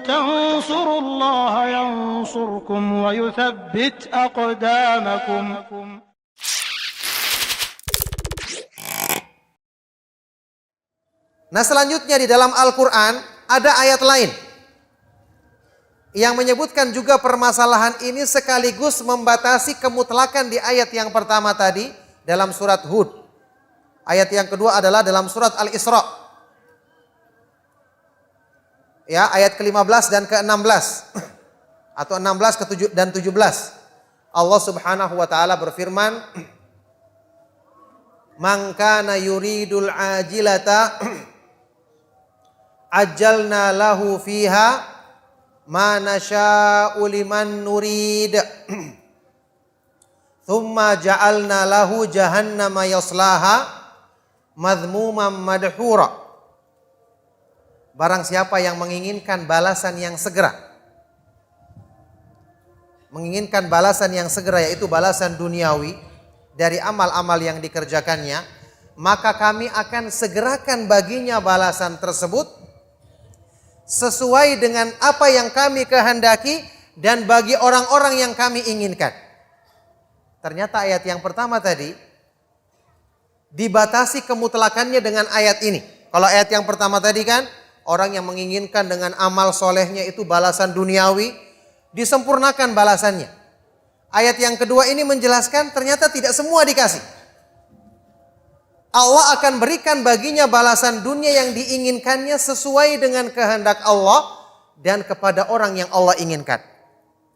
تنصروا الله ينصركم ويثبت أقدامكم. Nah, selanjutnya di dalam Al-Quran ada ayat lain yang menyebutkan juga permasalahan ini sekaligus membatasi kemutlakan di ayat yang pertama tadi dalam surat Hud. Ayat yang kedua adalah dalam surat Al-Isra. Ya, ayat ke-15 dan ke-16 atau 16 dan 17. Allah Subhanahu wa taala berfirman, "Man kana yuridul ajilata ajjalna lahu fiha ma nasha'u liman nurid thumma ja'alna lahu jahannama yaslaha madhmuman madhura." Barang siapa yang menginginkan balasan yang segera, menginginkan balasan yang segera, yaitu balasan duniawi dari amal-amal yang dikerjakannya, maka kami akan segerakan baginya balasan tersebut sesuai dengan apa yang kami kehendaki dan bagi orang-orang yang kami inginkan. Ternyata ayat yang pertama tadi dibatasi kemutlakannya dengan ayat ini. Kalau ayat yang pertama tadi kan, orang yang menginginkan dengan amal solehnya itu balasan duniawi, disempurnakan balasannya. Ayat yang kedua ini menjelaskan ternyata tidak semua dikasih. Allah akan berikan baginya balasan dunia yang diinginkannya sesuai dengan kehendak Allah dan kepada orang yang Allah inginkan.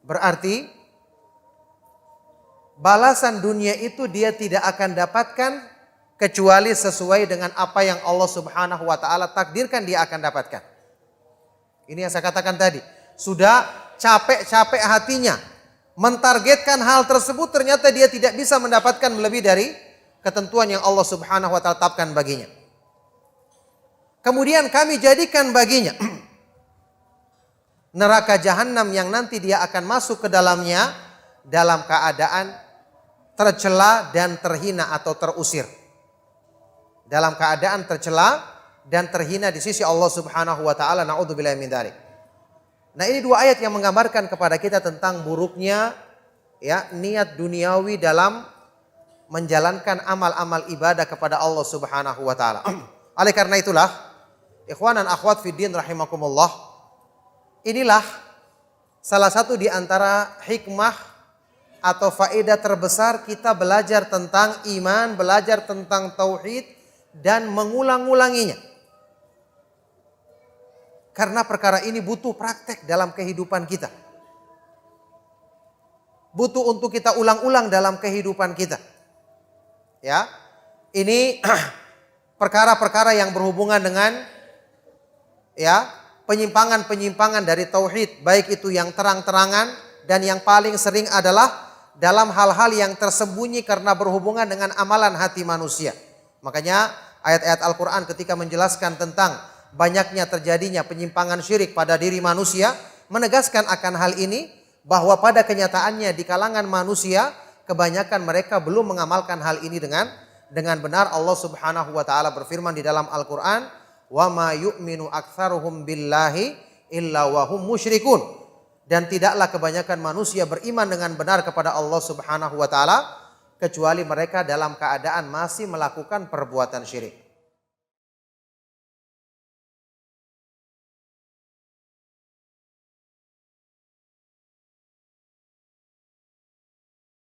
Berarti balasan dunia itu dia tidak akan dapatkan kecuali sesuai dengan apa yang Allah Subhanahu wa taala takdirkan dia akan dapatkan. Ini yang saya katakan tadi. Sudah capek-capek hatinya mentargetkan hal tersebut, ternyata dia tidak bisa mendapatkan lebih dari ketentuan yang Allah Subhanahu wa taala tetapkan baginya. Kemudian kami jadikan baginya neraka jahanam yang nanti dia akan masuk ke dalamnya dalam keadaan tercela dan terhina atau terusir. Dalam keadaan tercela dan terhina di sisi Allah Subhanahu wa taala, naudzubillahi min dzalik. Nah, ini dua ayat yang menggambarkan kepada kita tentang buruknya ya niat duniawi dalam menjalankan amal-amal ibadah kepada Allah Subhanahu wa taala. Oleh karena itulah, ikhwan dan akhwat fiddin rahimakumullah, inilah salah satu di antara hikmah atau faedah terbesar kita belajar tentang iman, belajar tentang tauhid dan mengulang-ulanginya. Karena perkara ini butuh praktek dalam kehidupan kita. Butuh untuk kita ulang-ulang dalam kehidupan kita. Ya, ini perkara-perkara yang berhubungan dengan ya penyimpangan-penyimpangan dari tauhid, baik itu yang terang-terangan dan yang paling sering adalah dalam hal-hal yang tersembunyi karena berhubungan dengan amalan hati manusia. Makanya ayat-ayat Al-Quran ketika menjelaskan tentang banyaknya terjadinya penyimpangan syirik pada diri manusia, menegaskan akan hal ini bahwa pada kenyataannya di kalangan manusia kebanyakan mereka belum mengamalkan hal ini dengan benar. Allah Subhanahu wa taala berfirman di dalam Al-Qur'an, "Wa ma yu'minu aktsaruhum billahi illa wa hum musyrikun." Dan tidaklah kebanyakan manusia beriman dengan benar kepada Allah Subhanahu wa taala kecuali mereka dalam keadaan masih melakukan perbuatan syirik.